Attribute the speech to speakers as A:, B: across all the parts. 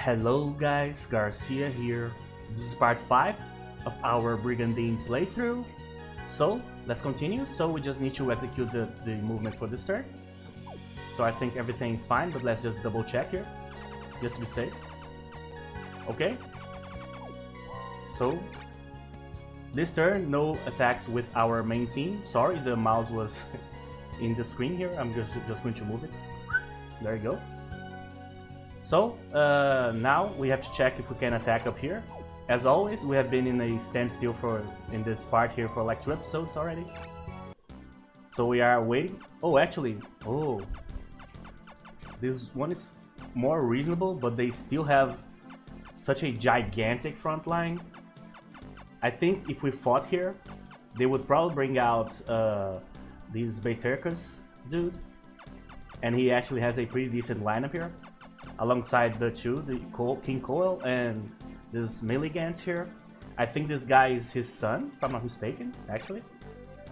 A: Hello guys, Garcia here. This is part 5 of our Brigandine playthrough. So, let's continue. So we just need to execute the movement for this turn. So I think everything's fine, but let's just double check here, just to be safe. Okay. So, this turn, no attacks with our main team. Sorry, the mouse was in the screen here. I'm just going to move it. There you go. So, now we have to check if we can attack up here. As always, we have been in a standstill in this part here for like 2 episodes already. So we are waiting. Oh, actually, this one is more reasonable, but they still have such a gigantic front line. I think if we fought here, they would probably bring out this Baterkas dude. And he actually has a pretty decent lineup here. Alongside the King Coel and this Milligant here. I think this guy is his son, if I'm not mistaken, actually.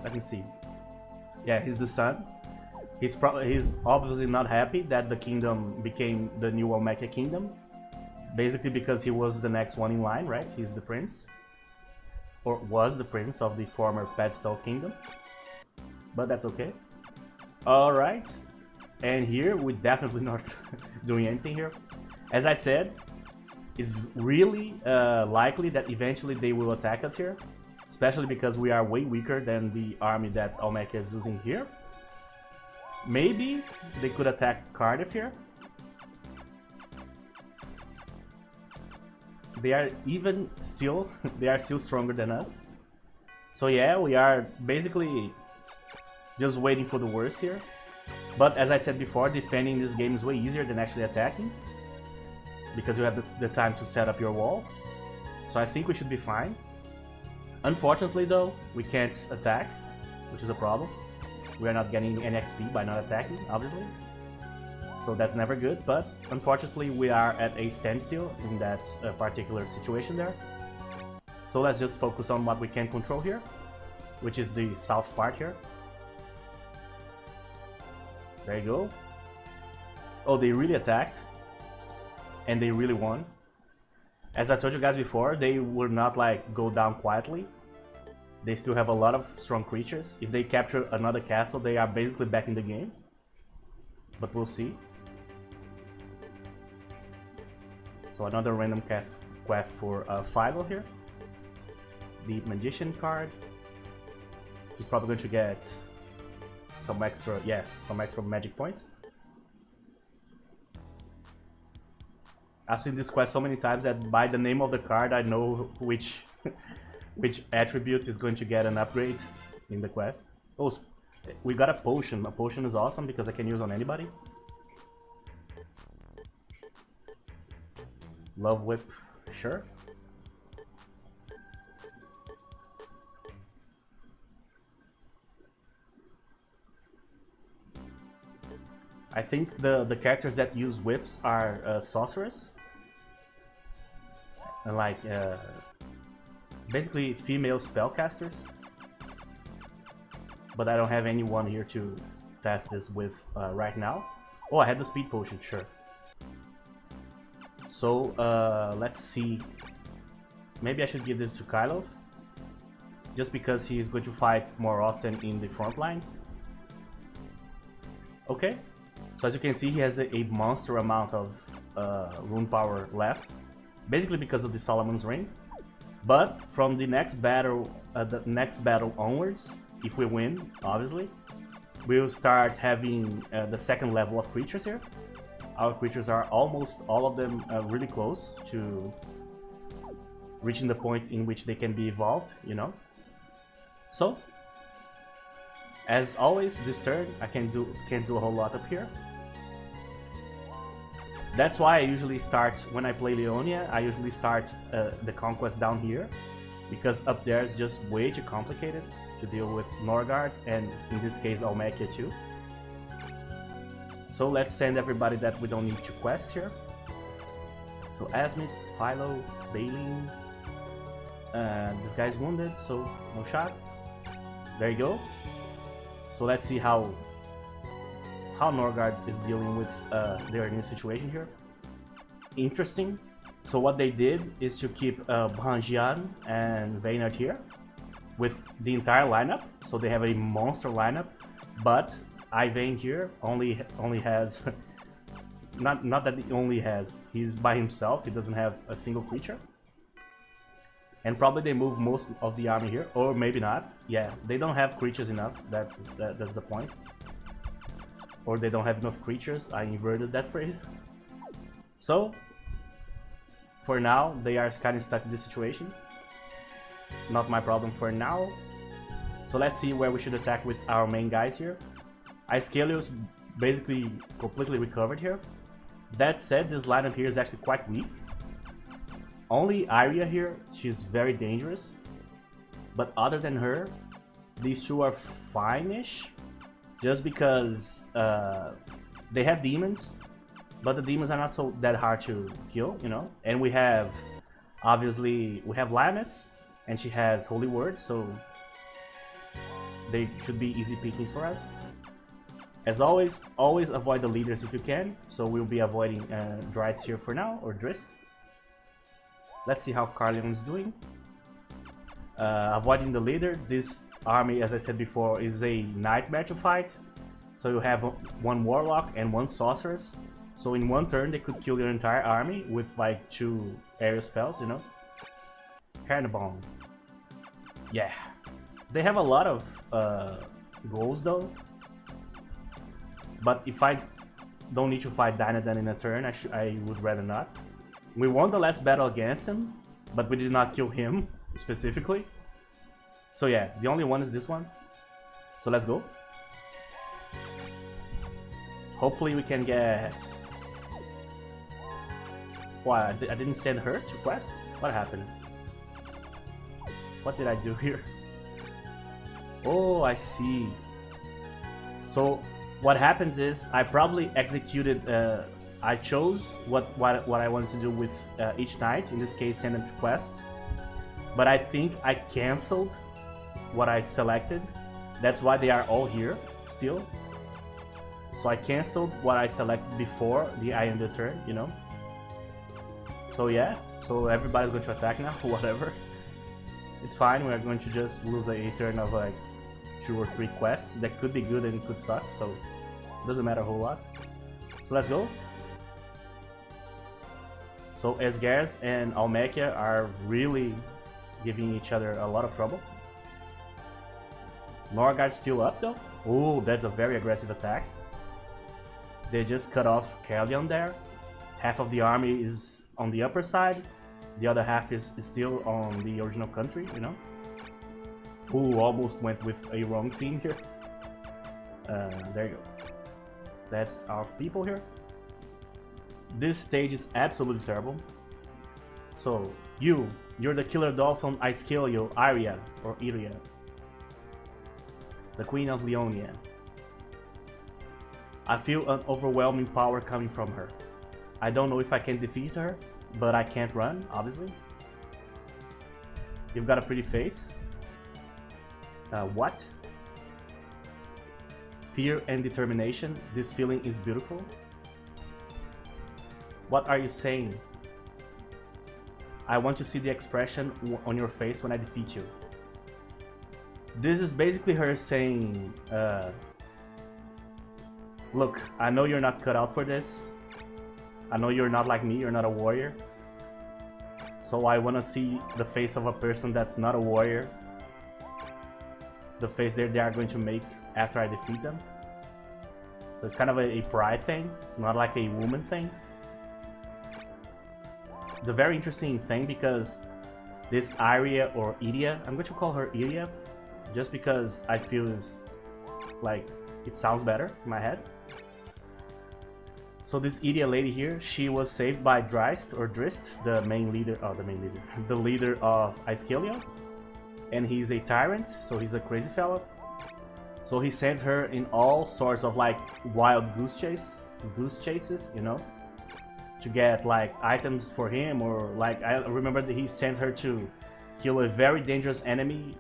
A: Let me see. Yeah, he's the son. He's obviously not happy that the kingdom became the new Olmeca kingdom. Basically because he was the next one in line, right? He's the prince. Or was the prince of the former Pedestal kingdom. But that's okay. Alright. And here, we're definitely not doing anything here. As I said, it's really likely that eventually they will attack us here. Especially because we are way weaker than the army that Olmeca is using here. Maybe they could attack Cardiff here. They are still stronger than us. So yeah, we are basically just waiting for the worst here. But as I said before, defending this game is way easier than actually attacking. Because you have the time to set up your wall. So I think we should be fine. Unfortunately though, we can't attack, which is a problem. We are not getting any XP by not attacking, obviously. So that's never good, but unfortunately we are at a standstill in that particular situation there. So let's just focus on what we can control here, which is the south part here. There you go. Oh, they really attacked. And they really won. As I told you guys before, they will not like go down quietly. They still have a lot of strong creatures. If they capture another castle, they are basically back in the game. But we'll see. So another random quest for Philo here. The Magician card. He's probably going to get some extra magic points. I've seen this quest so many times that by the name of the card I know which attribute is going to get an upgrade in the quest. Oh, we got a potion. A potion is awesome because I can use on anybody. Love Whip, sure. I think the characters that use whips are sorcerers. And like, basically female spellcasters. But I don't have anyone here to test this with right now. Oh, I had the speed potion, sure. So, let's see. Maybe I should give this to Kylo. Just because he is going to fight more often in the front lines. Okay. So as you can see, he has a monster amount of rune power left, basically because of the Solomon's Ring. But from the next battle onwards, if we win, obviously, we'll start having the second level of creatures here. Our creatures are almost all of them really close to reaching the point in which they can be evolved, you know. So, as always, this turn I can't do a whole lot up here. That's why I usually start, when I play Leonia, I usually start the conquest down here. Because up there is just way too complicated to deal with Norgard, and in this case Olmeca too. So let's send everybody that we don't need to quest here. So Asmith, Philo, Baleen. This guy's wounded, so no shot. There you go. So let's see how Norgard is dealing with their new situation here. interesting. So what they did is to keep Brigandine and Reynard here with the entire lineup. So they have a monster lineup, but Ivan here only has not that he only has. He's by himself. He doesn't have a single creature. And probably they move most of the army here, or maybe not. Yeah, they don't have creatures enough. That's the point. Or they don't have enough creatures. I inverted that phrase. So, for now, they are kind of stuck in this situation. Not my problem for now. So let's see where we should attack with our main guys here. Aescalios basically completely recovered here. That said, this lineup here is actually quite weak. Only Arya here, she's very dangerous. But other than her, these two are fine-ish. Just because they have demons, but the demons are not so that hard to kill, you know. And we have, obviously, we have Lioness, and she has Holy Word, so they should be easy pickings for us. As always avoid the leaders if you can. So we'll be avoiding Dryst here for now, or Drist. Let's see how Carleon is doing. Avoiding the leader. This army, as I said before, is a nightmare to fight. So you have one Warlock and one Sorceress. So in one turn they could kill your entire army with like 2 area spells, you know. Kinda bomb. Yeah. They have a lot of goals though. But if I don't need to fight Dynadon in a turn, I would rather not. We won the last battle against him, but we did not kill him specifically. So yeah, the only one is this one. So let's go. Hopefully we can get... Why, I didn't send her to quest? What happened? What did I do here? Oh, I see. So what happens is I probably executed... I chose what I wanted to do with each knight. In this case, send them to quests. But I think I cancelled what I selected. That's why they are all here still. So I cancelled what I selected before the end of the turn, you know. So yeah, so everybody's going to attack now, whatever. It's fine, we're going to just lose a turn of like 2 or 3 quests. That could be good and could suck, so it doesn't matter a whole lot. So let's go. So Esgars and Almekia are really giving each other a lot of trouble. Norgard's still up though. Oh, that's a very aggressive attack. They just cut off Carleon there. Half of the army is on the upper side. The other half is still on the original country, you know. Ooh, almost went with a wrong team here. There you go. That's our people here. This stage is absolutely terrible. So, you're the killer doll from Aescalio, Arya, or Iria. The Queen of Leonia. I feel an overwhelming power coming from her. I don't know if I can defeat her, but I can't run, obviously. You've got a pretty face. What? Fear and determination. This feeling is beautiful. What are you saying? I want to see the expression on your face when I defeat you. This is basically her saying, look, I know you're not cut out for this. I know you're not like me, you're not a warrior. So I want to see the face of a person that's not a warrior. The face they are going to make after I defeat them. So it's kind of a pride thing. It's not like a woman thing. It's a very interesting thing because this Arya or Iria, I'm going to call her Iria, just because I feel is like it sounds better in my head. So this Iria lady here, she was saved by Dryst or Drist, the leader of Aescalio, and he's a tyrant, so he's a crazy fellow. So he sends her in all sorts of like wild goose chases, you know, to get like items for him, or like I remember that he sent her to kill a very dangerous enemy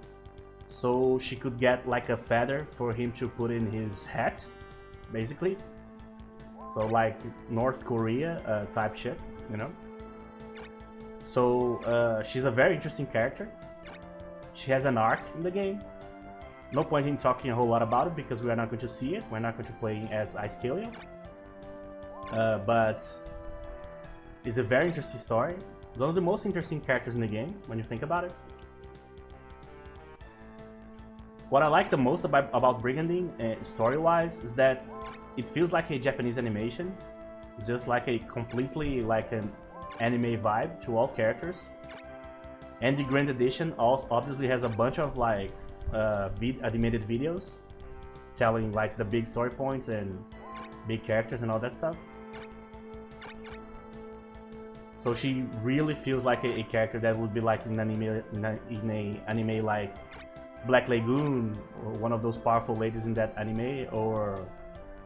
A: so she could get like a feather for him to put in his hat, basically. So like North Korea type shit. you know? So she's a very interesting character. She has an arc in the game. No point in talking a whole lot about it because we are not going to see it. We're not going to play as Ice Kaleo. But it's a very interesting story. It's one of the most interesting characters in the game when you think about it. What I like the most about Brigandine, story-wise, is that it feels like a Japanese animation. It's just like a completely like an anime vibe to all characters. And the Grand Edition also obviously has a bunch of like animated videos telling like the big story points and big characters and all that stuff. So she really feels like a character that would be like in an anime like Black Lagoon, or one of those powerful ladies in that anime, or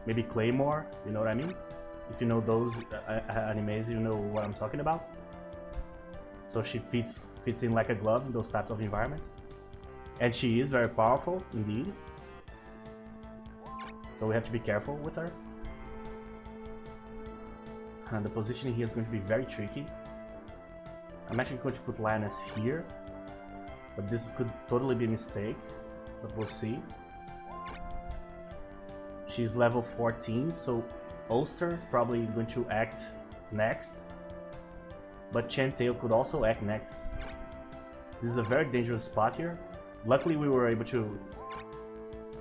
A: maybe Claymore, you know what I mean? If you know those animes, you know what I'm talking about. So she fits in like a glove in those types of environments. And she is very powerful, indeed. So we have to be careful with her. And the positioning here is going to be very tricky. I'm actually going to put Lioness here. But this could totally be a mistake. But we'll see. She's level 14, so Oster is probably going to act next. But Chantail could also act next. This is a very dangerous spot here. Luckily we were able to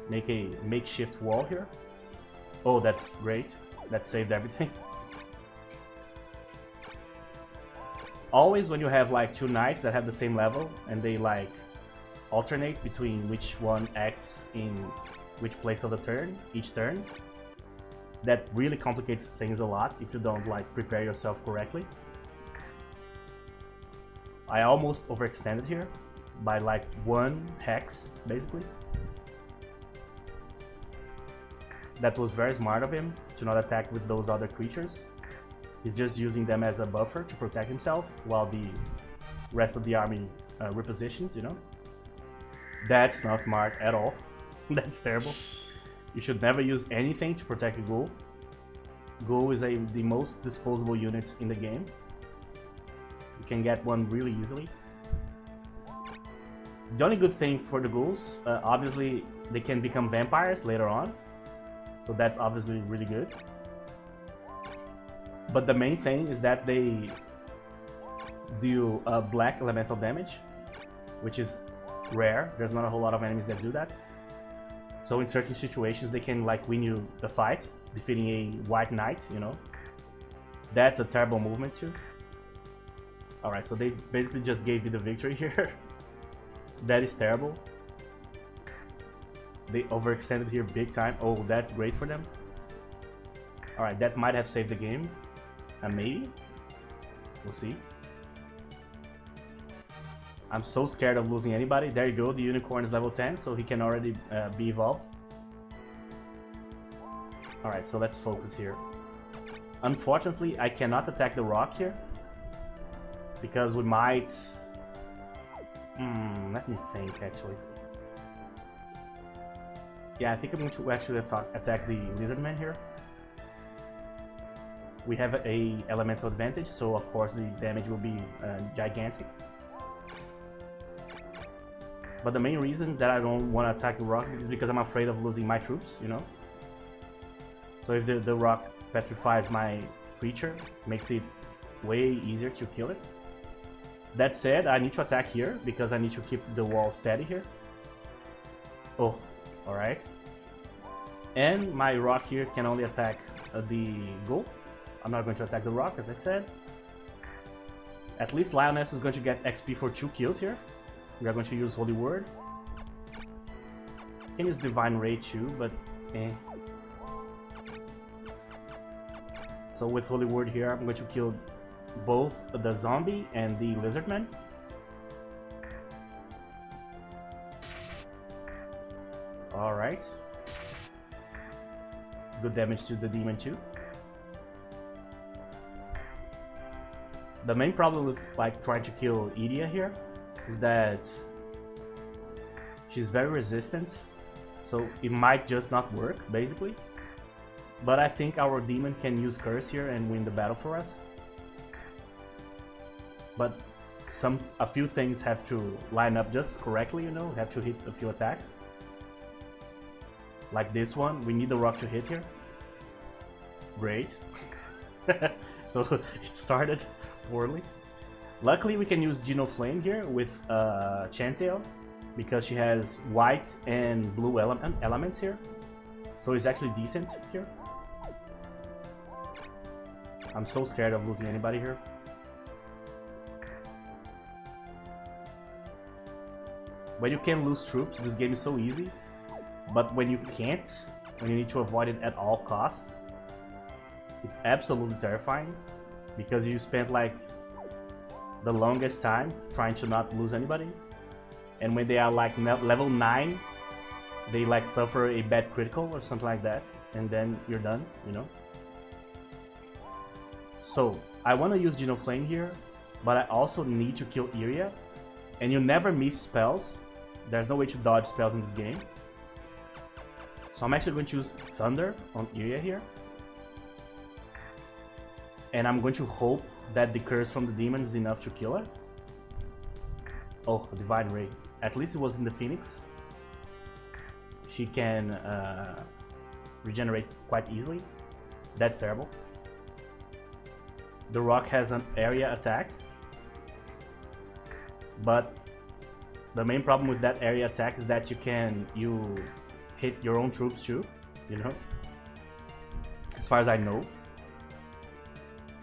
A: make a makeshift wall here. Oh, that's great. That saved everything. Always when you have like two knights that have the same level and they like alternate between which one acts in which place of the turn, each turn, that really complicates things a lot if you don't like prepare yourself correctly. I almost overextended here by like one hex, basically. That was very smart of him to not attack with those other creatures. He's just using them as a buffer to protect himself while the rest of the army repositions, you know? That's not smart at all. That's terrible. You should never use anything to protect a ghoul. Ghoul is the most disposable unit in the game. You can get one really easily. The only good thing for the ghouls, obviously they can become vampires later on. So that's obviously really good. But the main thing is that they deal black elemental damage, which is rare. There's not a whole lot of enemies that do that. So in certain situations they can like win you the fight, defeating a white knight, you know. That's a terrible movement too. Alright, so they basically just gave me the victory here. That is terrible. They overextended here big time. Oh, that's great for them. Alright, that might have saved the game. Maybe. We'll see. I'm so scared of losing anybody. There you go, the unicorn is level 10, so he can already be evolved. Alright, so let's focus here. Unfortunately, I cannot attack the rock here. Because we might... let me think, actually. Yeah, I think I'm going to actually attack the Lizardman here. We have a elemental advantage, so of course the damage will be gigantic. But the main reason that I don't want to attack the rock is because I'm afraid of losing my troops, you know? So if the rock petrifies my creature, makes it way easier to kill it. That said, I need to attack here because I need to keep the wall steady here. Oh, alright. And my rock here can only attack the ghoul. I'm not going to attack the rock, as I said. At least Lioness is going to get XP for 2 kills here. We are going to use Holy Word. I can use Divine Ray too, but eh. So with Holy Word here, I'm going to kill both the zombie and the lizardman. Alright. Good damage to the demon too. The main problem with like trying to kill Idia here is that she's very resistant, so it might just not work, basically. But I think our demon can use curse here and win the battle for us. but a few things have to line up just correctly, you know, have to hit a few attacks. Like this one, we need the rock to hit here. Great. So it started poorly. Luckily we can use Geno Flame here with Chantail, because she has white and blue elements here. So it's actually decent here. I'm so scared of losing anybody here. When you can lose troops, this game is so easy. But when you can't, when you need to avoid it at all costs, it's absolutely terrifying. Because you spent like the longest time trying to not lose anybody. And when they are like level 9, they like suffer a bad critical or something like that. And then you're done, you know? So, I want to use Geno Flame here, but I also need to kill Iria. And you never miss spells. There's no way to dodge spells in this game. So I'm actually going to use Thunder on Iria here. And I'm going to hope that the curse from the demon is enough to kill her. Oh, a Divine Ray. At least it was in the Phoenix. She can regenerate quite easily. That's terrible. The rock has an area attack. But the main problem with that area attack is that you hit your own troops too, you know? As far as I know.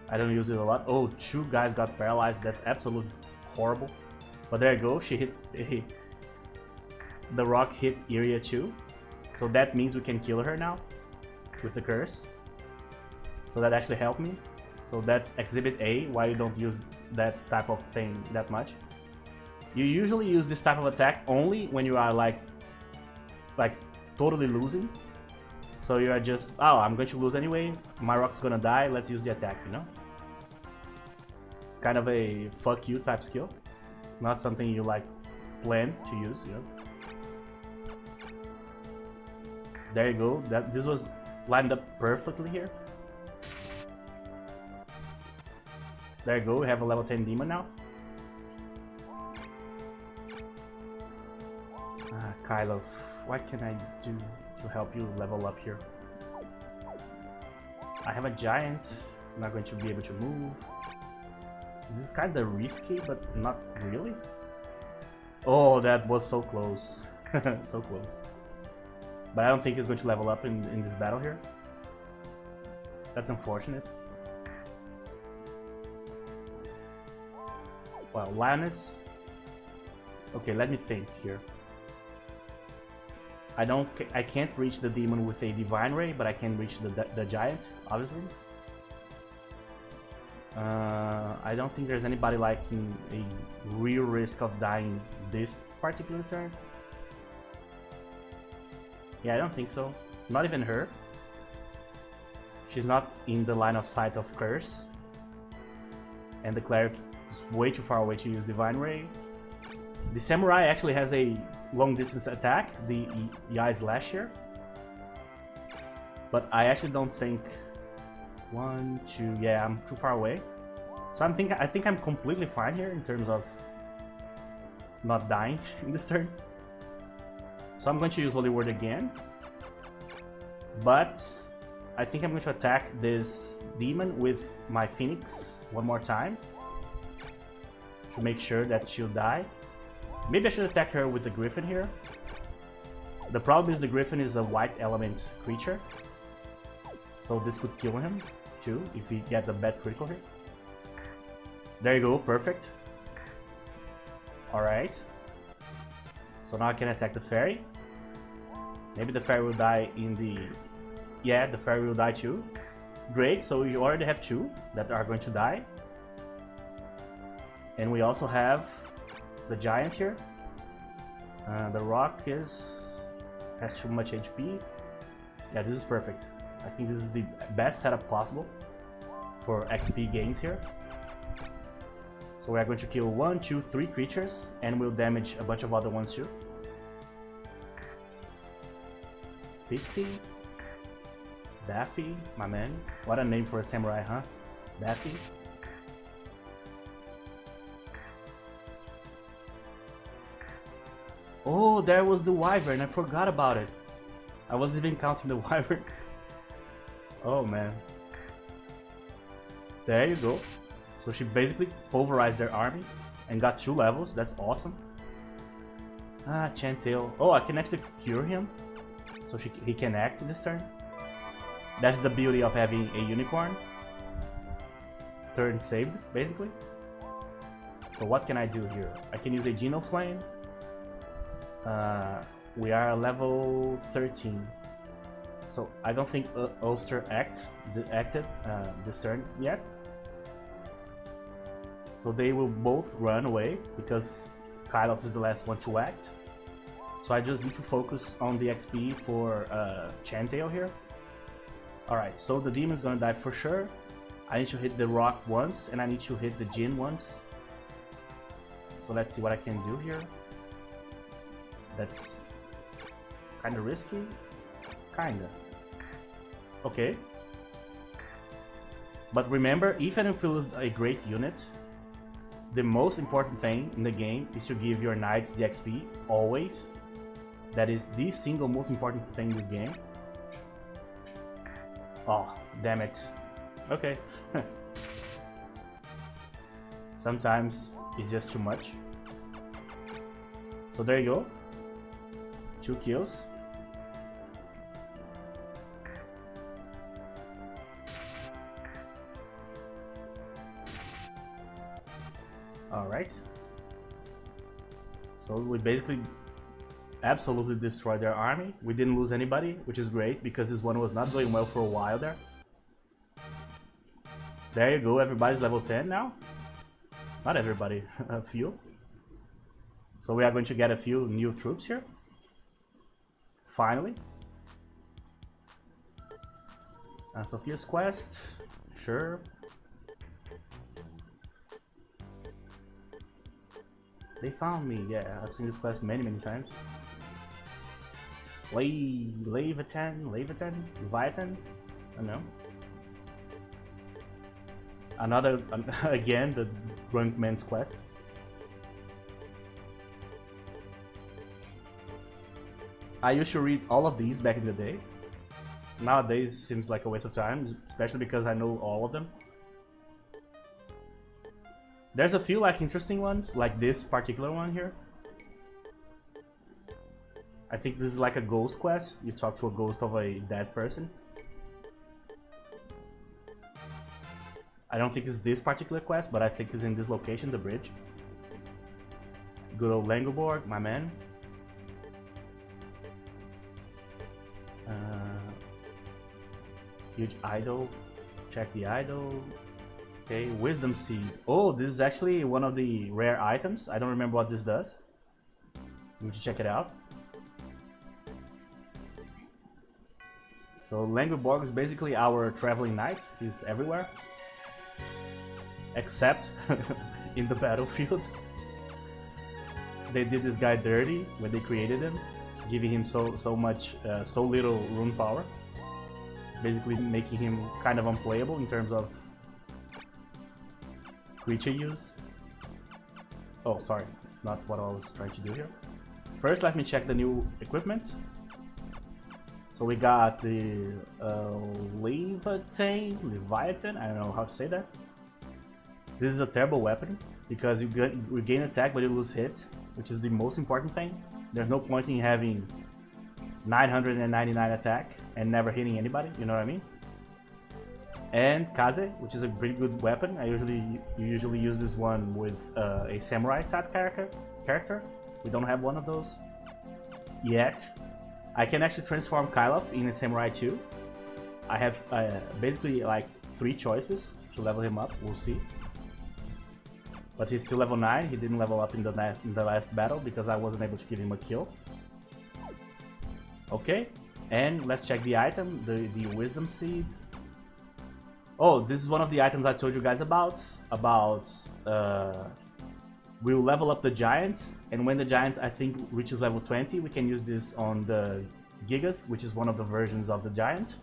A: I don't use it a lot. Oh, 2 guys got paralyzed. That's absolutely horrible. But there you go. She hit... The rock hit Iria too. So that means we can kill her now. With the curse. So that actually helped me. So that's Exhibit A, why you don't use that type of thing that much. You usually use this type of attack only when you are like totally losing. So you are just, oh, I'm going to lose anyway, my rock's gonna die, let's use the attack, you know? It's kind of a fuck you type skill. Not something you like plan to use, you know? There you go, this was lined up perfectly here. There you go, we have a level 10 demon now. Kylo, what can I do to help you level up here? I have a giant, I'm not going to be able to move. This is kind of risky, but not really. Oh, that was so close. So close. But I don't think he's going to level up in this battle here. That's unfortunate. Well, Lioness. Okay, let me think here. I can't reach the demon with a Divine Ray, but I can reach the giant, obviously. I don't think there's anybody like in a real risk of dying this particular turn. Yeah, I don't think so. Not even her. She's not in the line of sight of Curse. And the Cleric is way too far away to use Divine Ray. The Samurai actually has a long distance attack, the Eye Slash here. But I actually don't think... 1, 2... Yeah, I'm too far away. So I think I'm completely fine here in terms of not dying in this turn. So I'm going to use Holy Word again. But I think I'm going to attack this demon with my Phoenix one more time. To make sure that she'll die. Maybe I should attack her with the Griffin here. The problem is the Griffin is a white element creature. So this could kill him too, if he gets a bad critical here. There you go, perfect. Alright. So now I can attack the fairy. Maybe the fairy will die in the... Yeah, the fairy will die too. Great, so you already have 2 that are going to die. And we also have the giant here. The rock has too much HP. Yeah, this is perfect. I think this is the best setup possible for XP gains here. So we are going to kill 1, 2, 3 creatures, and we'll damage a bunch of other ones too. Pixie, Daffy, my man. What a name for a samurai, huh? Daffy. Oh, there was the wyvern. I forgot about it. I wasn't even counting the wyvern. Oh man. There you go. So she basically pulverized their army and got 2 levels. That's awesome. Ah, Chantail. Oh, I can actually cure him. So he can act this turn. That's the beauty of having a unicorn. Turn saved, basically. So what can I do here? I can use a Geno Flame. We are level 13. So I don't think Ulster acted this turn yet. So they will both run away because Kyloff is the last one to act. So I just need to focus on the XP for Chantail here. Alright, so the demon's gonna die for sure. I need to hit the rock once and I need to hit the Jinn once. So let's see what I can do here. That's kinda risky. Kinda. Okay. But remember, even if it was a great unit, the most important thing in the game is to give your knights the XP, always. That is the single most important thing in this game. Oh, damn it. Okay. Sometimes it's just too much. So there you go. 2 kills. Alright. So we basically absolutely destroyed their army. We didn't lose anybody, which is great because this one was not going well for a while there. There you go, everybody's level 10 now. Not everybody, a few. So we are going to get a few new troops here. Finally. Sophia's quest, sure. They found me, yeah, I've seen this quest many times. Leviathan? Leviathan? I don't know. Another, again, the Drunk Man's quest. I used to read all of these back in the day. Nowadays seems like a waste of time, especially because I know all of them. There's a few like interesting ones, like this particular one here. I think this is like a ghost quest. You talk to a ghost of a dead person. I don't think it's this particular quest, but I think it's in this location, the bridge. Good old Langoborg, my man. Huge idol. Check the idol. Okay, Wisdom Seed. Oh, this is actually one of the rare items. I don't remember what this does. We need to check it out. So Langoborg is basically our traveling knight. He's everywhere. Except in the battlefield. They did this guy dirty when they created him, giving him so little rune power. Basically making him kind of unplayable in terms of creature use. Oh, sorry, it's not what I was trying to do here. First, let me check the new equipment. So we got the Leviathan, I don't know how to say that. This is a terrible weapon because you gain attack but you lose hit, which is the most important thing. There's no point in having 999 attack and never hitting anybody, you know what I mean? And Kaze, which is a pretty good weapon. I usually use this one with a samurai type character. We don't have one of those yet. I can actually transform Kyloff in a samurai too. I have basically like 3 choices to level him up. We'll see. But he's still level 9. He didn't level up in the last battle because I wasn't able to give him a kill. Okay, and let's check the item, the Wisdom Seed. Oh, this is one of the items I told you guys about. We'll level up the giants, and when the giant, I think, reaches level 20, we can use this on the Gigas, which is one of the versions of the giant.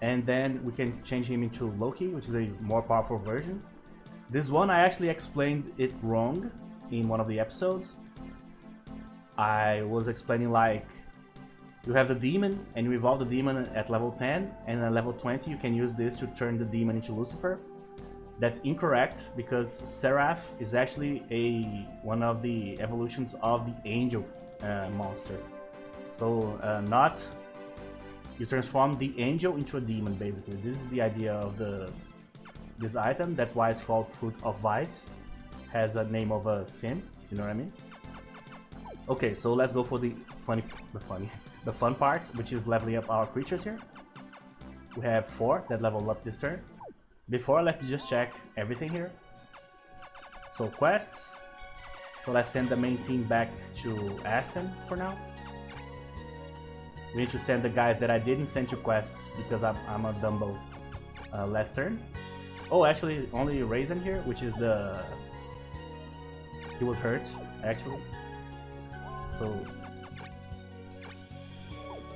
A: And then we can change him into Loki, which is a more powerful version. This one, I actually explained it wrong in one of the episodes. I was explaining, like, you have the demon and you evolve the demon at level 10, and at level 20 you can use this to turn the demon into Lucifer. That's incorrect, because Seraph is actually one of the evolutions of the angel monster. So not you transform the angel into a demon, basically. This is the idea of this item. That's why it's called Fruit of Vice. Has a name of a sin, you know what I mean? Okay, so let's go for the fun part, which is leveling up our creatures here. We have 4 that level up this turn. Before, let's just check everything here. So quests. So let's send the main team back to Aston for now. We need to send the guys that I didn't send to quests because I'm a Dumbo last turn. Oh, actually, only Raisin here, which is the... He was hurt, actually. So...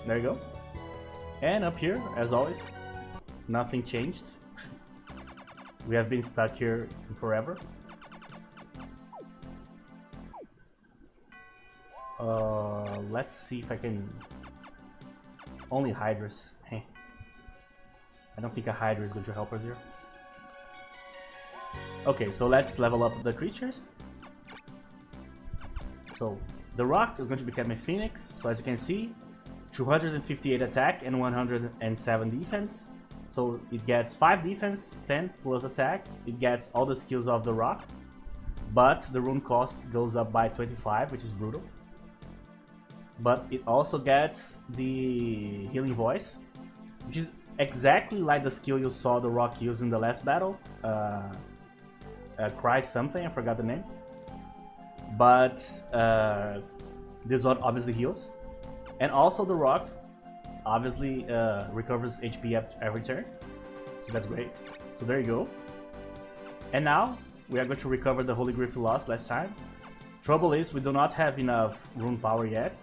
A: There you go. And up here, as always, nothing changed. We have been stuck here forever. Let's see if I can... Only Hydras. Hey. I don't think a Hydra is going to help us here. Okay, so let's level up the creatures. So, the Rock is going to become a Phoenix. So as you can see, 258 attack and 107 defense. So it gets 5 defense, 10 plus attack. It gets all the skills of the Rock. But the rune cost goes up by 25, which is brutal. But it also gets the Healing Voice, which is exactly like the skill you saw the Rock use in the last battle. Cry something, I forgot the name. But this one obviously heals. And also the Rock obviously recovers HP every turn. So that's great. So there you go. And now we are going to recover the Holy Griff we lost last time. Trouble is we do not have enough rune power yet.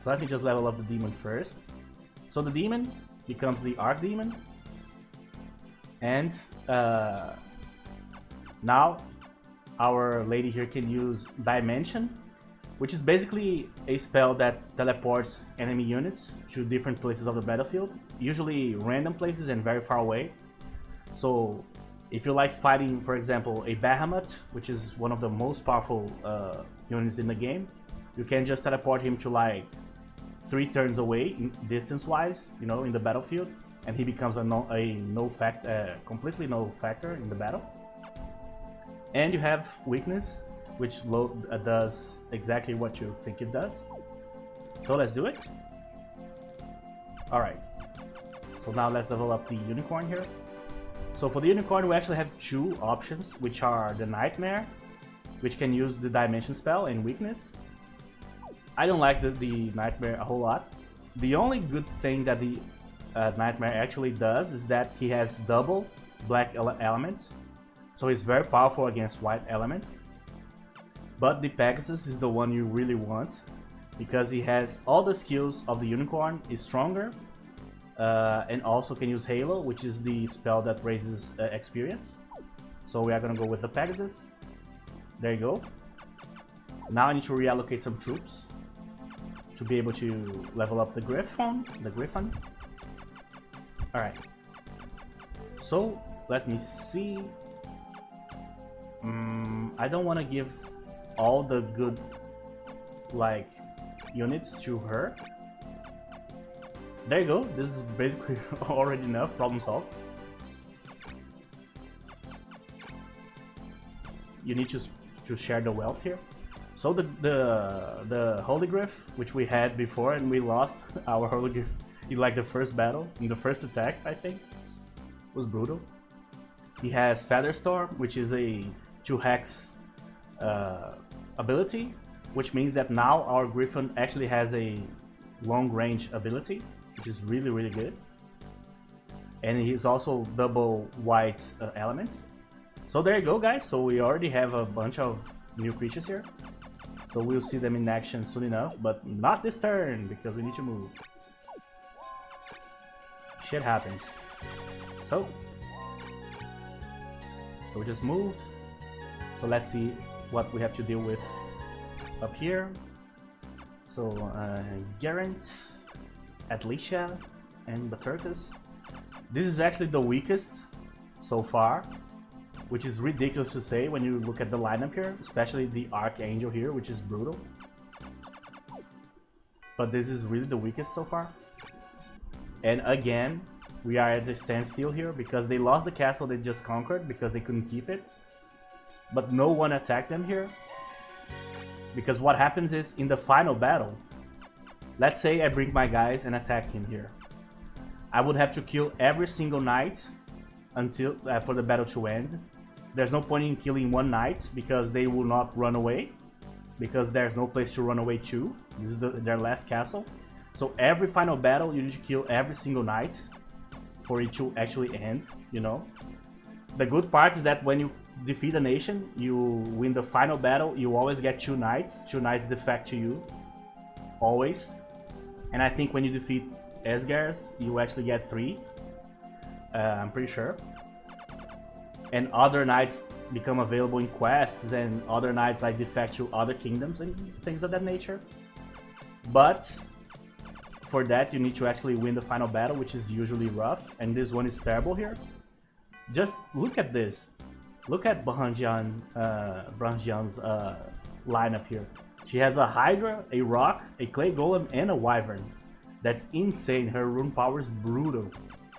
A: So let me just level up the demon first. So the demon becomes the Archdemon. And now our lady here can use Dimension, which is basically a spell that teleports enemy units to different places of the battlefield, usually random places and very far away. So if you like fighting, for example, a Bahamut, which is one of the most powerful units in the game, you can just teleport him to like 3 turns away, distance-wise, you know, in the battlefield, and he becomes completely no factor in the battle. And you have Weakness, which does exactly what you think it does. So let's do it. Alright. So now let's level up the Unicorn here. So for the Unicorn we actually have 2 options, which are the Nightmare, which can use the Dimension spell and Weakness. I don't like the Nightmare a whole lot. The only good thing that the Nightmare actually does is that he has double black element. So he's very powerful against white element. But the Pegasus is the one you really want, because he has all the skills of the Unicorn, is stronger, and also can use Halo, which is the spell that raises experience. So we are gonna go with the Pegasus. There you go. Now I need to reallocate some troops to be able to level up the Griffon. Alright. So let me see. I don't want to give all the good like units to her. There you go. This is basically already enough. Problem solved. You need to share the wealth here. So the Holy Griff, which we had before, and we lost our Holy Griff in like the first battle, in the first attack, I think, was brutal. He has Featherstorm, which is a 2-hex ability, which means that now our Griffon actually has a long range ability, which is really, really good. And he's also double white element. So there you go, guys. So we already have a bunch of new creatures here. So we'll see them in action soon enough, but not this turn, because we need to move. Shit happens. So we just moved. So let's see what we have to deal with up here. So Gerent, Atlicia, and Baturkus. This is actually the weakest so far, which is ridiculous to say when you look at the lineup here, especially the Archangel here, which is brutal. But this is really the weakest so far. And again, we are at a standstill here because they lost the castle they just conquered because they couldn't keep it. But no one attacked them here. Because what happens is, in the final battle, let's say I bring my guys and attack him here. I would have to kill every single knight until for the battle to end. There's no point in killing one knight because they will not run away. Because there's no place to run away to. This is their last castle. So every final battle, you need to kill every single knight for it to actually end, you know. The good part is that when you defeat a nation, you win the final battle, you always get 2 knights. 2 knights defect to you. Always. And I think when you defeat Esgars, you actually get 3. I'm pretty sure. And other knights become available in quests, and other knights like defect to other kingdoms and things of that nature. But for that, you need to actually win the final battle, which is usually rough, and this one is terrible here. Just look at this. Look at Brigandine, Brigandine's lineup here. She has a Hydra, a Rock, a Clay Golem, and a Wyvern. That's insane. Her rune power is brutal.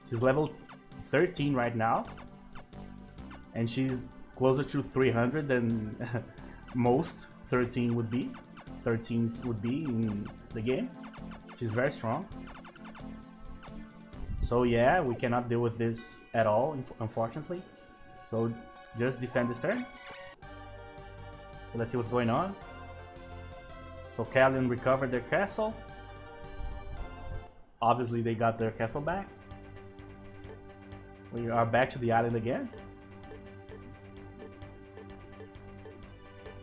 A: She's level 13 right now, and she's closer to 300 than most 13s would be in the game. She's very strong. So yeah, we cannot deal with this at all, unfortunately. So just defend this turn. So let's see what's going on. So Kalin recovered their castle. Obviously they got their castle back. We are back to the island again.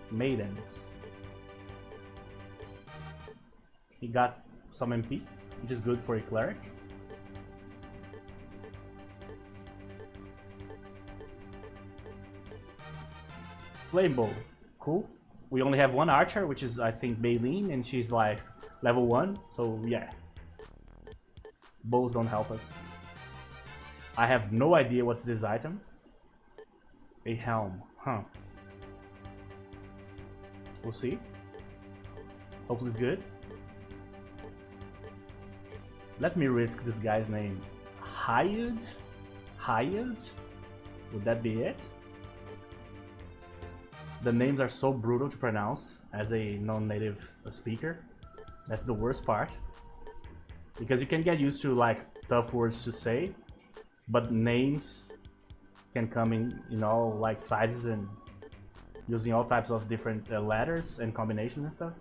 A: Maidens. He got some MP, which is good for a cleric. Flame bow, cool. We only have one archer, which is I think Baleen, and she's like level 1, so yeah. Bows don't help us. I have no idea what's this item. A helm, huh. We'll see. Hopefully it's good. Let me risk this guy's name. Hayud? Hayud? Would that be it? The names are so brutal to pronounce as a non-native speaker. That's the worst part. Because you can get used to like tough words to say, but names can come in all like sizes and using all types of different letters and combinations and stuff.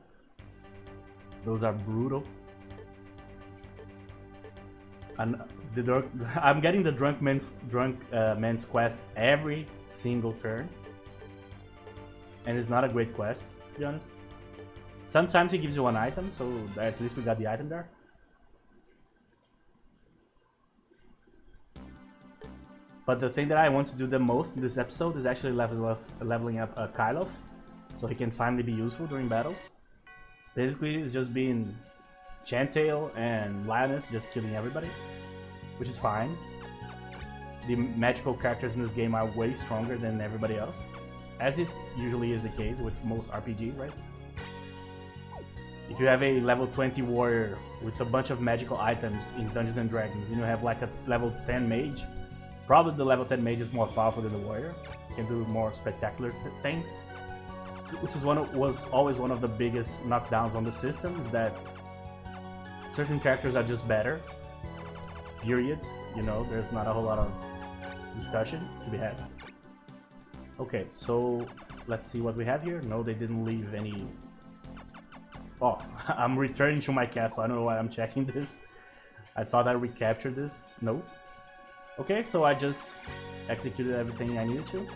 A: Those are brutal. And I'm getting the drunk man's quest every single turn, and it's not a great quest, to be honest. Sometimes he gives you one item, so at least we got the item there. But the thing that I want to do the most in this episode is actually leveling up Kylov, so he can finally be useful during battles. Basically, it's just being Chantail and Lioness just killing everybody, which is fine. The magical characters in this game are way stronger than everybody else, as it usually is the case with most RPGs, right? If you have a level 20 warrior with a bunch of magical items in Dungeons and Dragons, and you have like a level 10 mage, probably the level 10 mage is more powerful than the warrior, can do more spectacular things, which is was always one of the biggest knockdowns on the system, is that certain characters are just better, period. You know, there's not a whole lot of discussion to be had. Okay, so let's see what we have here. No, they didn't leave any... Oh, I'm returning to my castle. I don't know why I'm checking this. I thought I recaptured this. No. Okay, so I just executed everything I needed to.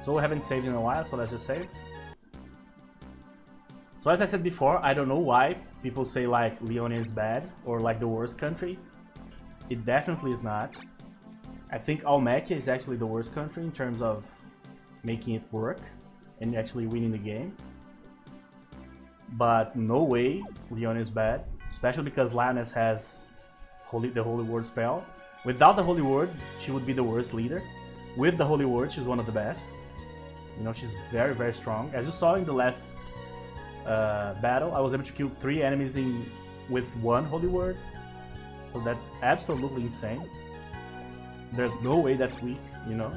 A: So we haven't saved in a while, so let's just save. So as I said before, I don't know why people say like Leonia is bad or like the worst country. It definitely is not. I think Almekia is actually the worst country in terms of making it work and actually winning the game. but no way Leonia is bad, especially because Lioness has the Holy Word spell. Without the Holy Word, she would be the worst leader. With the Holy Word, she's one of the best. You know, she's very, very strong. As you saw in the last battle, I was able to kill 3 enemies with 1 Holy Word. So that's absolutely insane. There's no way that's weak, you know?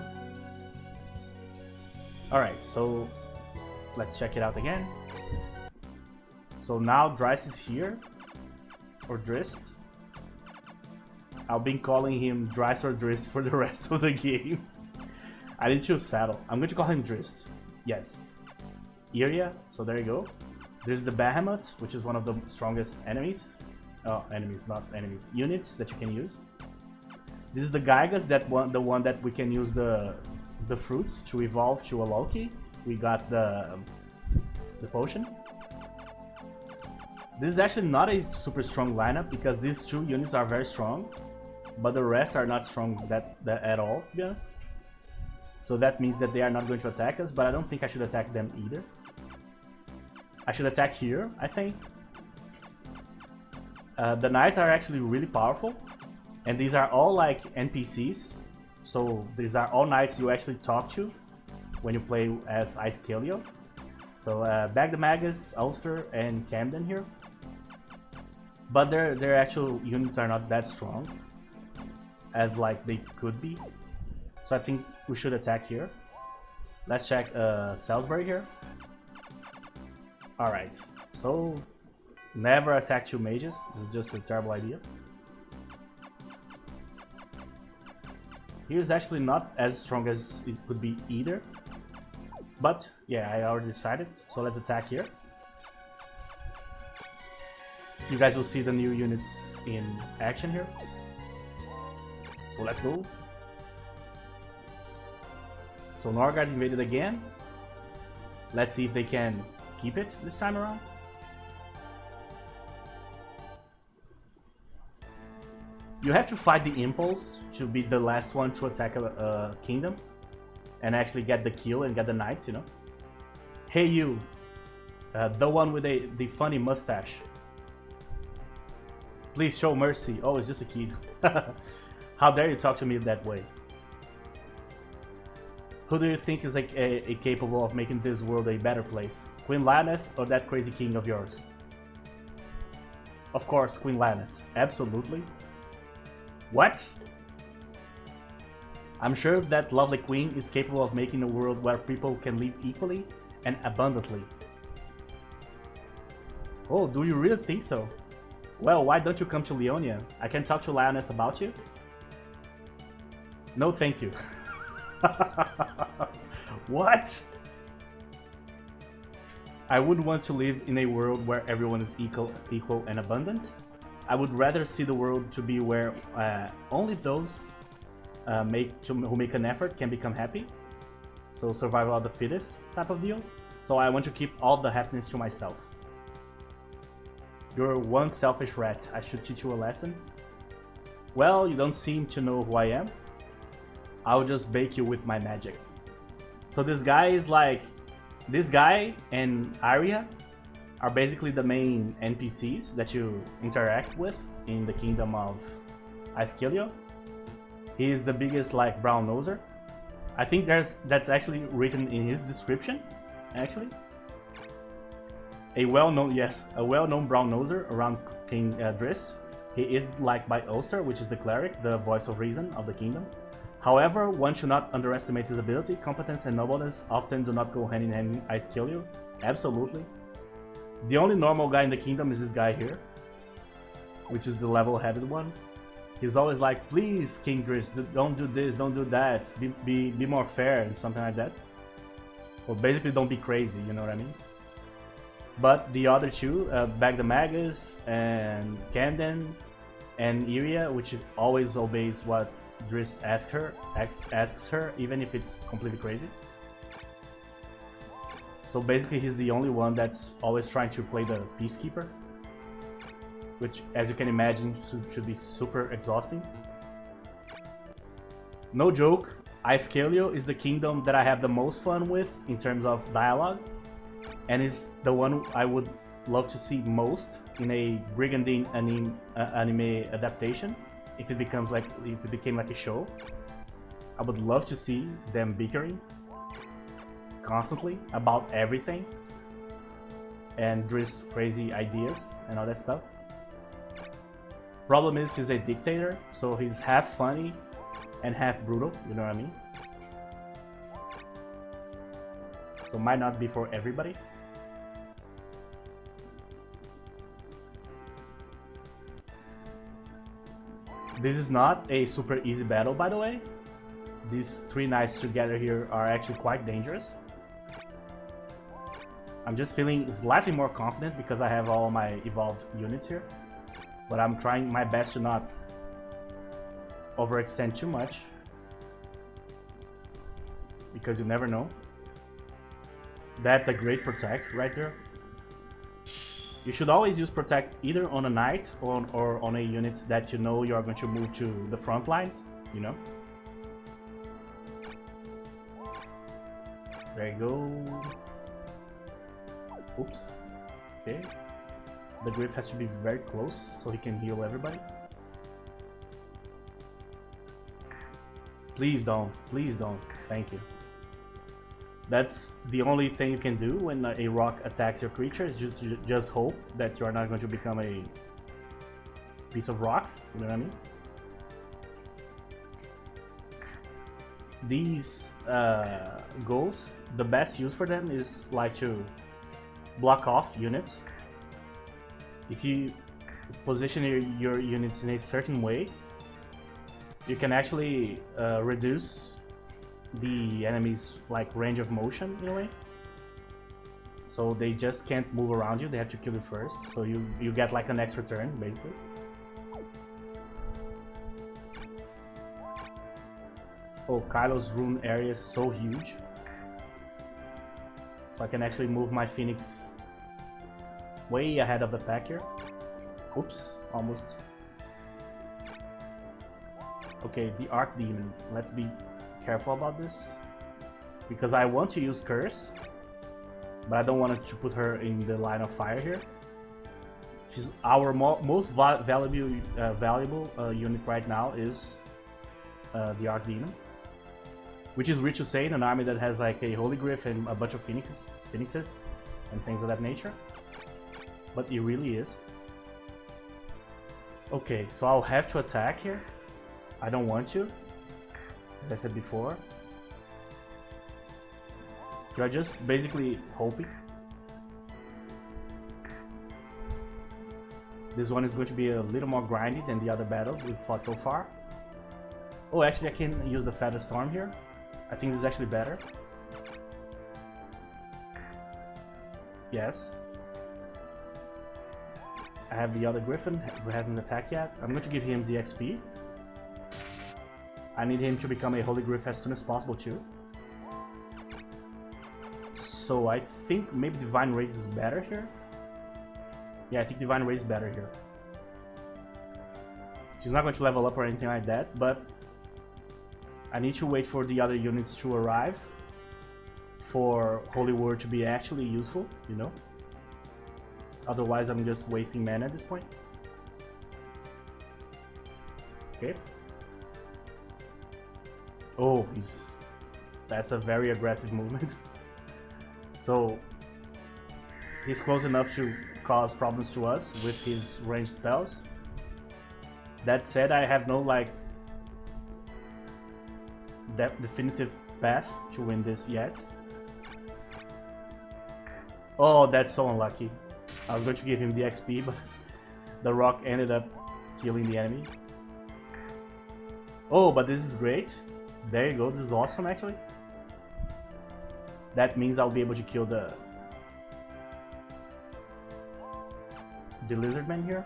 A: Alright, so let's check it out again. So now Dryce is here, or Drist. I've been calling him Dryce or Drist for the rest of the game. I didn't choose Saddle. I'm going to call him Drist. Yes. Iria, so there you go. This is the Bahamut, which is one of the strongest enemies. Oh, enemies, not enemies. Units that you can use. This is the Gygas, the one that we can use the fruits to evolve to a Loki. We got the potion. This is actually not a super strong lineup because these 2 units are very strong, but the rest are not strong that at all, to be honest. So that means that they are not going to attack us, but I don't think I should attack them either. I should attack here, I think. The knights are actually really powerful, and these are all like NPCs. So these are all knights you actually talk to when you play as Icekelio. So Bag the Magus, Ulster, and Camden here. But their actual units are not that strong as like they could be. So I think we should attack here. Let's check Salisbury here. Alright, so never attack 2 mages. It's just a terrible idea. Here's actually not as strong as it could be either. But yeah, I already decided. So let's attack here. You guys will see the new units in action here. So let's go. So Norgard invaded again. Let's see if they can keep it this time around. You have to fight the Impulse to be the last one to attack a kingdom and actually get the kill and get the knights, you know. Hey you, the one with the funny mustache. Please show mercy. Oh, it's just a kid. How dare you talk to me that way? Who do you think is capable of making this world a better place? Queen Lioness or that crazy king of yours? Of course, Queen Lioness. Absolutely. What? I'm sure that lovely queen is capable of making a world where people can live equally and abundantly. Oh, do you really think so? Well, why don't you come to Leonia? I can talk to Lioness about you. No, thank you. What? I wouldn't want to live in a world where everyone is equal and abundant. I would rather see the world to be where only those who make an effort can become happy. So survival of the fittest type of deal. So I want to keep all the happiness to myself. You're one selfish rat. I should teach you a lesson. Well, you don't seem to know who I am. I'll just bake you with my magic. So this guy is like... This guy and Arya are basically the main NPCs that you interact with in the kingdom of Icekelio. He is the biggest like brown noser. I think that's actually written in his description, actually. A well-known brown noser around King Drist. He is liked by Ulster, which is the cleric, the voice of reason of the kingdom. However, one should not underestimate his ability. Competence and nobleness often do not go hand in hand in Icekelio. Absolutely. The only normal guy in the kingdom is this guy here, which is the level-headed one. He's always like, please, King Drist, don't do this, don't do that, be more fair, and something like that. Well, basically, don't be crazy, you know what I mean? But the other two, Bag the Magus and Camden and Iria, which always obeys what Drist asks her, even if it's completely crazy. So basically, he's the only one that's always trying to play the Peacekeeper, which, as you can imagine, should be super exhausting. No joke, Icekelio is the kingdom that I have the most fun with in terms of dialogue, and is the one I would love to see most in a Brigandine anime adaptation, if it became like a show. I would love to see them bickering constantly about everything and Driss crazy ideas and all that stuff. Problem is, he's a dictator, so he's half funny and half brutal, you know what I mean? So might not be for everybody. This is not a super easy battle, by the way. These three knights together here are actually quite dangerous. I'm just feeling slightly more confident because I have all my evolved units here. But I'm trying my best to not overextend too much, because you never know. That's a great protect right there. You should always use protect either on a knight or on a unit that you know you are going to move to the front lines, you know? There you go. Oops. Okay. The Griff has to be very close so he can heal everybody. Please don't. Please don't. Thank you. That's the only thing you can do when a rock attacks your creature, is just hope that you are not going to become a piece of rock, you know what I mean? These goals, the best use for them is like to block off units. If you position your units in a certain way, you can actually reduce the enemy's like range of motion in a way. So they just can't move around you, they have to kill you first. So you get like an extra turn, basically. Oh, Kylo's rune area is so huge. So I can actually move my Phoenix way ahead of the pack here. Oops, almost. Okay, the Archdemon. Let's be careful about this, because I want to use Curse, but I don't want to put her in the line of fire here. She's our most valuable unit right now is the Archdemon, which is weird to say in an army that has like a Holy Griff and a bunch of Phoenixes and things of that nature, but it really is. Okay, so I'll have to attack here. I don't want to, as I said before. You're just basically hoping. This one is going to be a little more grindy than the other battles we've fought so far. Oh, actually I can use the Feather Storm here. I think this is actually better. Yes. I have the other Griffin who hasn't attacked yet. I'm going to give him the XP. I need him to become a Holy Griff as soon as possible too. So I think maybe Divine Rage is better here. Yeah, I think Divine Rage is better here. She's not going to level up or anything like that, but I need to wait for the other units to arrive for Holy Word to be actually useful, you know? Otherwise I'm just wasting mana at this point. Okay. Oh, that's a very aggressive movement. So he's close enough to cause problems to us with his ranged spells. That said, I have no like definitive path to win this yet. Oh, that's so unlucky. I was going to give him the XP, but the rock ended up killing the enemy. Oh, but this is great. There you go, this is awesome actually. That means I'll be able to kill the Lizardman here.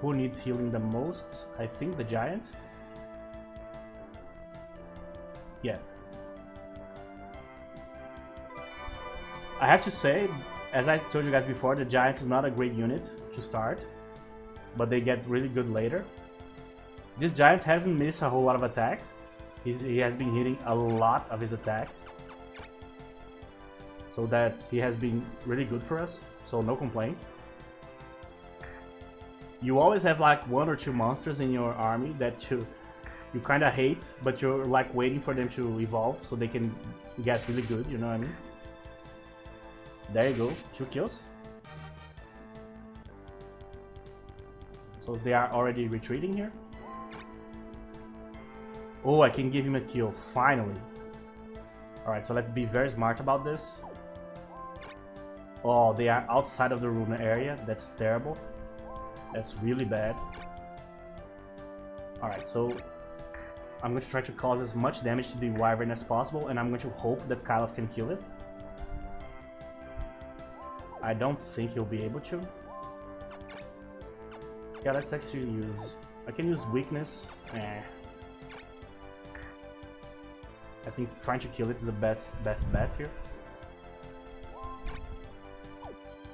A: Who needs healing the most? I think the Giant. Yeah. I have to say, as I told you guys before, the Giant is not a great unit to start, but they get really good later. This Giant hasn't missed a whole lot of attacks. He has been hitting a lot of his attacks. So that he has been really good for us, so no complaints. You always have like 1 or 2 monsters in your army that you kind of hate, but you're like waiting for them to evolve so they can get really good, you know what I mean? There you go, 2 kills. So they are already retreating here. Oh, I can give him a kill, finally. Alright, so let's be very smart about this. Oh, they are outside of the rune area. That's terrible. That's really bad. Alright, so I'm going to try to cause as much damage to the Wyvern as possible, and I'm going to hope that Kylov can kill it. I don't think he'll be able to. Yeah, let's actually use... I can use weakness. I think trying to kill it is the best bet here.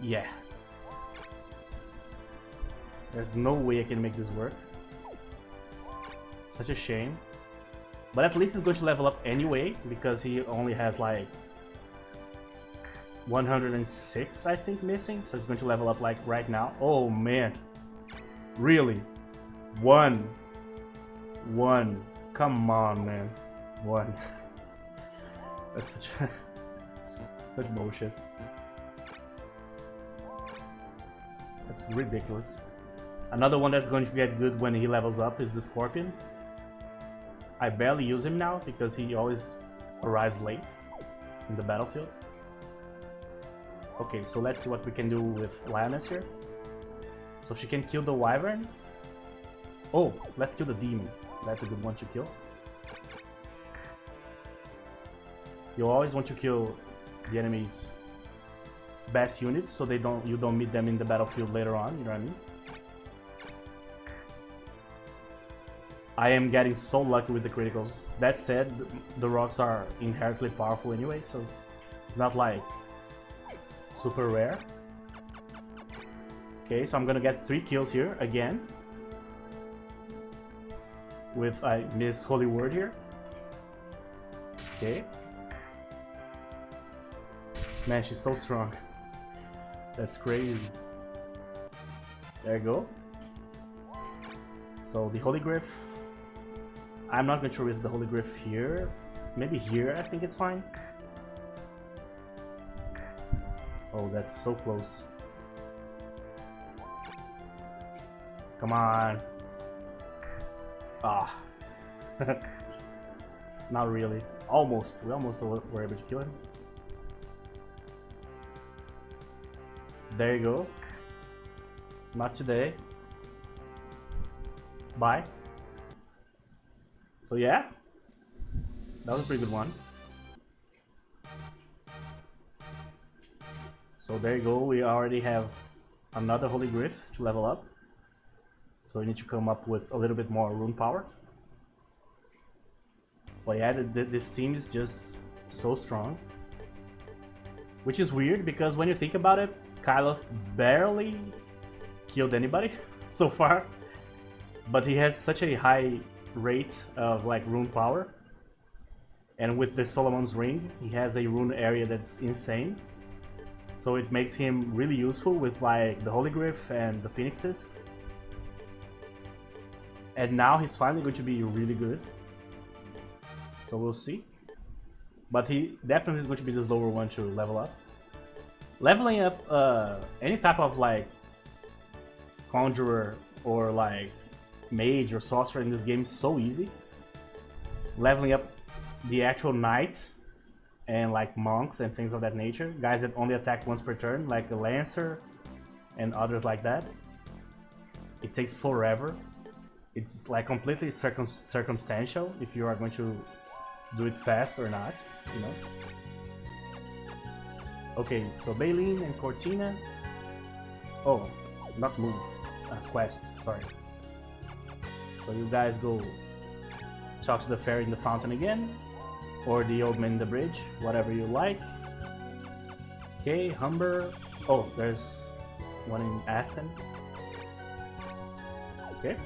A: Yeah. There's no way I can make this work. Such a shame. But at least he's going to level up anyway, because he only has like 106, I think, missing. So he's going to level up like right now. Oh man. Really? One. Come on, man. 1. That's such bullshit. That's ridiculous. Another one that's going to get good when he levels up is the Scorpion. I barely use him now because he always arrives late in the battlefield. Okay, so let's see what we can do with Lioness here. So she can kill the Wyvern. Oh, let's kill the Demon. That's a good one to kill. You always want to kill the enemy's best units so you don't meet them in the battlefield later on, you know what I mean? I am getting so lucky with the criticals. That said, the rocks are inherently powerful anyway, so it's not like super rare. Okay, so I'm gonna get 3 kills here again. With I miss Holy Word here. Okay. Man, she's so strong. That's crazy. There you go. So the Holy Glyph. I'm not going to risk the Holy Glyph here. Maybe here, I think it's fine. Oh, that's so close. Come on. Ah. Not really. Almost. We almost were able to kill him. There you go. Not today. Bye. So yeah, that was a pretty good one. So there you go, we already have another Holy Glyph to level up. So we need to come up with a little bit more rune power. But yeah, this team is just so strong. Which is weird, because when you think about it, Kylov barely killed anybody so far. But he has such a high rate of like rune power, and with the Solomon's Ring he has a rune area that's insane, so it makes him really useful with like the Holy Glyph and the Phoenixes. And now he's finally going to be really good, so we'll see. But he definitely is going to be the slower one to level up. Leveling up any type of like conjurer or like mage or sorcerer in this game is so easy. Leveling up the actual knights and like monks and things of that nature, guys that only attack once per turn, like the Lancer and others like that, it takes forever. It's like completely circumstantial if you are going to do it fast or not, you know. Okay, so Baleen and Cortina. Oh, not move. Quest, sorry. So you guys go talk to the fairy in the fountain again, or the old man in the bridge, whatever you like. Okay, Humber. Oh, there's one in Aston. Okay.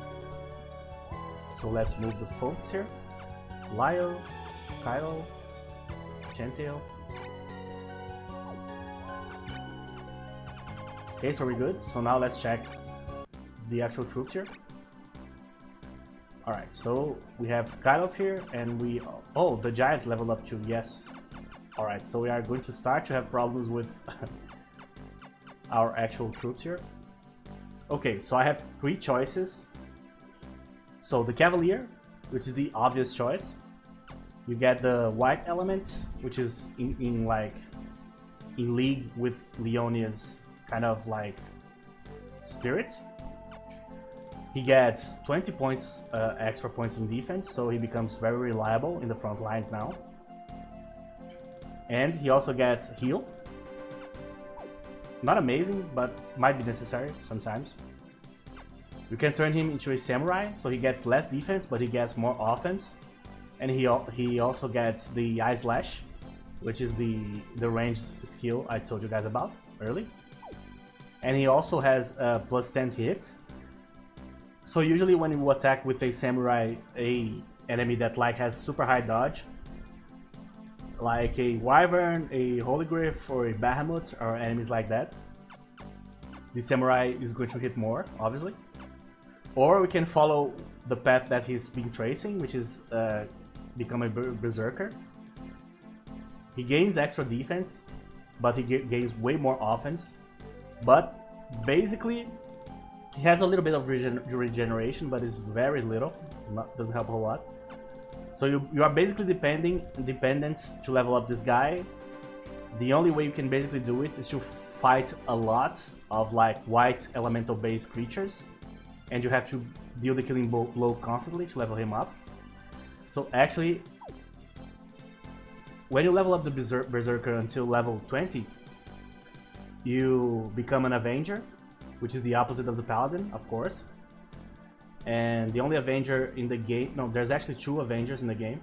A: So let's move the folks here. Lyle, Kylo, Gentile. Okay, so we're good. So now let's check the actual troops here. Alright, so we have Kylov here, and we... Oh, the giant leveled up too, yes. Alright, so we are going to start to have problems with our actual troops here. Okay, so I have 3 choices. So the Cavalier, which is the obvious choice. You get the white element, which is in league with Leonia's kind of like spirit. He gets 20 points, extra points in defense, so he becomes very reliable in the front lines now. And he also gets heal. Not amazing, but might be necessary sometimes. You can turn him into a samurai, so he gets less defense, but he gets more offense. And he also gets the Eye Slash, which is the ranged skill I told you guys about early. And he also has a plus 10 hit. So usually when you attack with a samurai, a enemy that like has super high dodge, like a Wyvern, a Holy Griff, or a Bahamut, or enemies like that, the samurai is going to hit more, obviously. Or we can follow the path that he's been tracing, which is become a berserker. He gains extra defense, but he gains way more offense. But basically, he has a little bit of regeneration, but it's very little. Doesn't help a whole lot. So you are basically dependent to level up this guy. The only way you can basically do it is to fight a lot of like white elemental based creatures, and you have to deal the killing blow constantly to level him up. So actually, when you level up the berserker until level 20, you become an Avenger, which is the opposite of the Paladin, of course. And the only Avenger in the game... No, there's actually 2 Avengers in the game.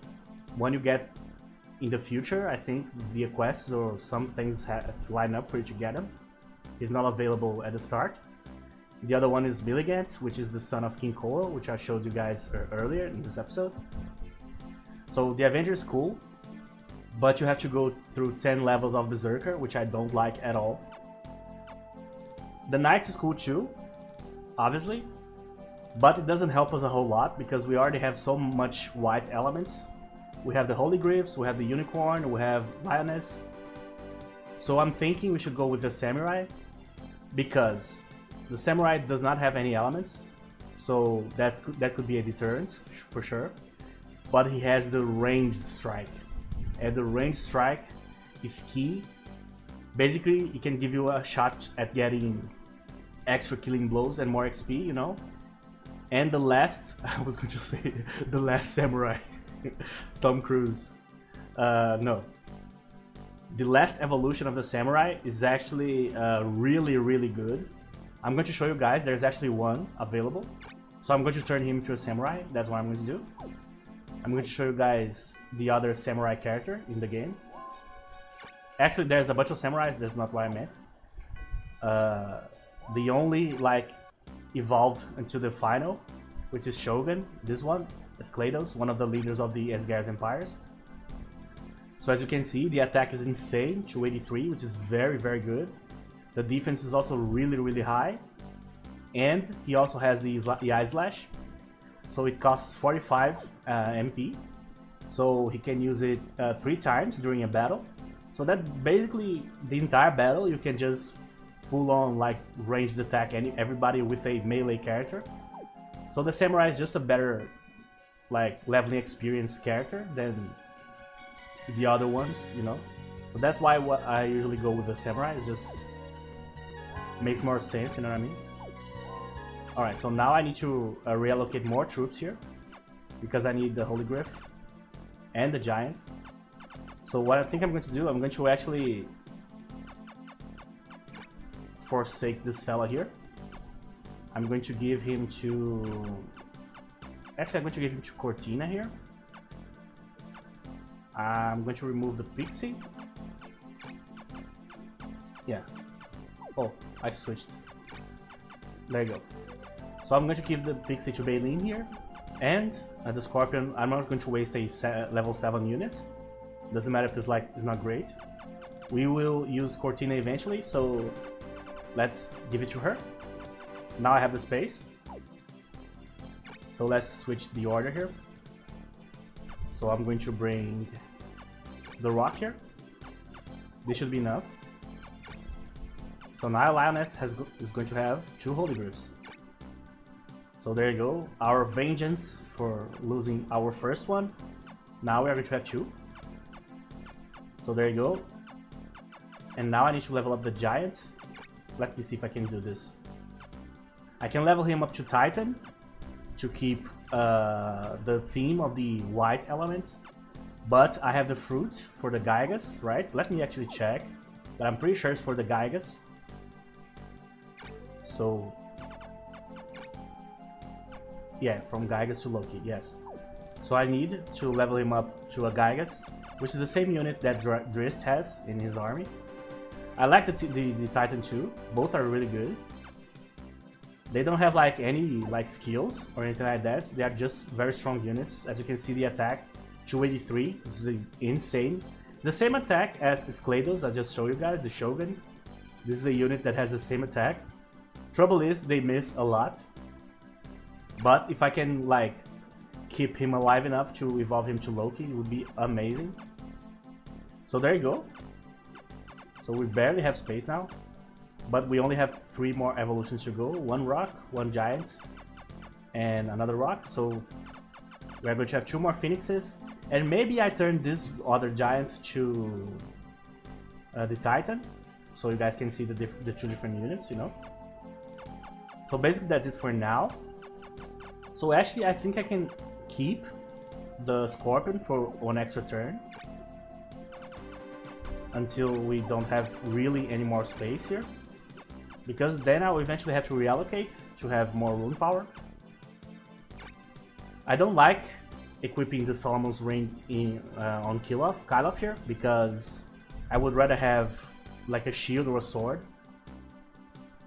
A: One you get in the future, I think, via quests or some things have to line up for you to get him. He's not available at the start. The other one is Milligant, which is the son of King Coral, which I showed you guys earlier in this episode. So the Avenger is cool, but you have to go through 10 levels of Berserker, which I don't like at all. The Knights is cool too, obviously, but it doesn't help us a whole lot because we already have so much white elements. We have the Holy Griffs, we have the Unicorn, we have Lioness. So I'm thinking we should go with the Samurai, because the Samurai does not have any elements, so that could be a deterrent for sure. But he has the ranged strike, and the ranged strike is key. Basically, it can give you a shot at getting extra killing blows and more XP, you know. And the last, I was going to say, the last samurai, Tom Cruise. No. The last evolution of the samurai is actually really, really good. I'm going to show you guys, there's actually one available. So I'm going to turn him into a samurai, that's what I'm going to do. I'm going to show you guys the other samurai character in the game. Actually, there's a bunch of samurais, that's not what I meant. The only, like, evolved until the final, which is Shogun, this one, is Klados, one of the leaders of the Asgar's empires. So as you can see, the attack is insane, 283, which is very, very good. The defense is also really, really high. And he also has the Eye Slash. So it costs 45 MP. So he can use it 3 times during a battle. So that basically, the entire battle, you can just full on like ranged attack everybody with a melee character. So the Samurai is just a better like leveling experience character than the other ones, you know. So that's why what I usually go with the Samurai, it just makes more sense, you know what I mean? Alright, so now I need to reallocate more troops here, because I need the Holy Griff and the Giant. So what I think I'm going to do, I'm going to actually forsake this fella here. I'm going to give him to... Actually, I'm going to give him to Cortina here. I'm going to remove the Pixie. Yeah. Oh, I switched. There you go. So I'm going to give the Pixie to Baleen here. And the Scorpion, I'm not going to waste a level 7 unit. Doesn't matter if it's not great. We will use Cortina eventually, so let's give it to her. Now I have the space. So let's switch the order here. So I'm going to bring the rock here. This should be enough. So now Lioness is going to have 2 Holy Glyphs. So there you go. Our vengeance for losing our first one. Now we are going to have 2. So there you go. And now I need to level up the giant. Let me see if I can do this. I can level him up to Titan to keep the theme of the white elements. But I have the fruit for the Gygas, right? Let me actually check. But I'm pretty sure it's for the Gygas. So... yeah, from Gygas to Loki, yes. So I need to level him up to a Gygas, which is the same unit that Drist has in his army. I like the Titan too. Both are really good. They don't have like any like skills or anything like that. They are just very strong units. As you can see, the attack 283. This is insane. The same attack as Sklados I just showed you guys, the Shogun. This is a unit that has the same attack. Trouble is they miss a lot. But if I can like keep him alive enough to evolve him to Loki, it would be amazing. So there you go. So we barely have space now, but we only have 3 more evolutions to go. 1 rock, 1 giant, and another rock. So we're going to have 2 more phoenixes, and maybe I turn this other giant to the Titan, so you guys can see the 2 different units, you know. So basically that's it for now. So actually I think I can keep the Scorpion for 1 extra turn until we don't have really any more space here, because then I'll eventually have to reallocate to have more rune power. I don't like equipping the Solomon's Ring on Kyloff here, because I would rather have like a shield or a sword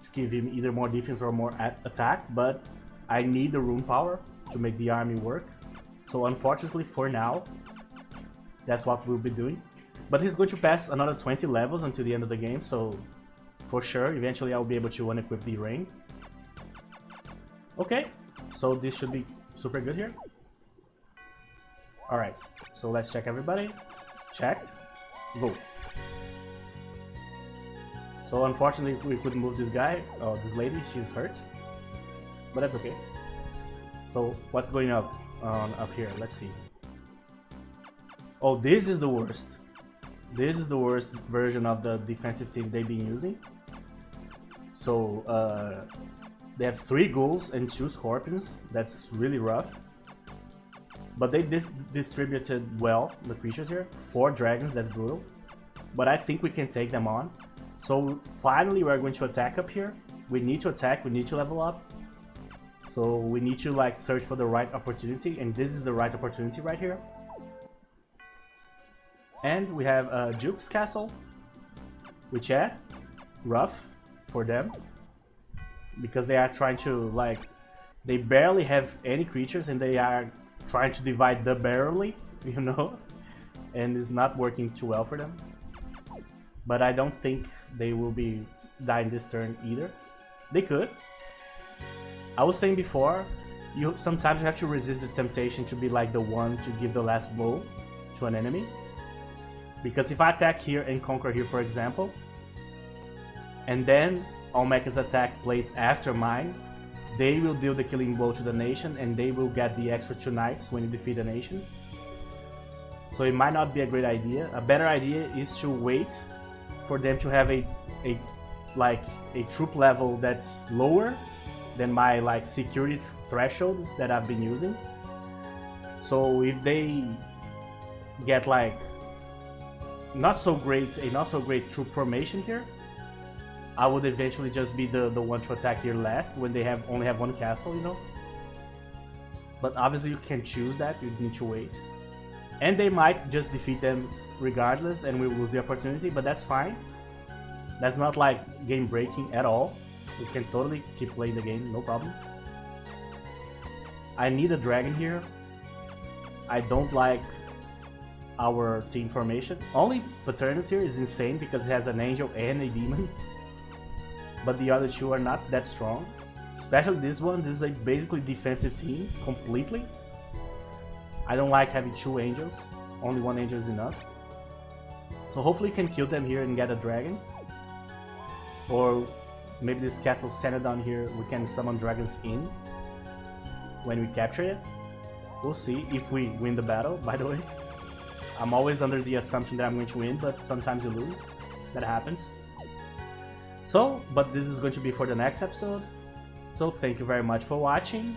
A: to give him either more defense or more attack, but I need the rune power to make the army work. So unfortunately for now, that's what we'll be doing. But he's going to pass another 20 levels until the end of the game, so for sure, eventually I'll be able to unequip the ring. Okay, so this should be super good here. Alright, so let's check everybody. Checked. Go. So unfortunately we couldn't move this guy, or this lady, she's hurt. But that's okay. So what's going up here? Let's see. Oh, this is the worst. This is the worst version of the defensive team they've been using. So they have 3 ghouls and 2 scorpions. That's really rough. But they distributed well the creatures here. 4 dragons, that's brutal. But I think we can take them on. So finally we're going to attack up here. We need to attack, we need to level up. So we need to like search for the right opportunity, and this is the right opportunity right here. And we have Duke's Castle, which is rough for them, because they are trying to like, they barely have any creatures and they are trying to divide the barely, you know, and it's not working too well for them. But I don't think they will be dying this turn either. They could. I was saying before, sometimes you have to resist the temptation to be like the one to give the last blow to an enemy. Because if I attack here and conquer here, for example, and then Olmeca's attack plays after mine, they will deal the killing blow to the nation, and they will get the extra 2 knights when you defeat a nation. So it might not be a great idea. A better idea is to wait for them to have a troop level that's lower than my like security threshold that I've been using. So if they get like a not so great troop formation here, I would eventually just be the one to attack here last when they only have 1 castle, you know. But obviously you can choose that, you need to wait. And they might just defeat them regardless and we will lose the opportunity, but that's fine. That's not like game breaking at all. We can totally keep playing the game, no problem. I need a dragon here. I don't like our team formation. Only Paternus here is insane because it has an angel and a demon. but the other two are not that strong. Especially this one. This is a basically defensive team completely. I don't like having two angels. Only one angel is enough. So hopefully we can kill them here and get a dragon. Or maybe this castle centered down here, we can summon dragons in when we capture it. We'll see if we win the battle, by the way. I'm always under the assumption that I'm going to win, but sometimes you lose. That happens. So, but this is going to be for the next episode. So thank you very much for watching,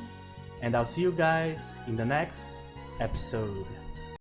A: and I'll see you guys in the next episode.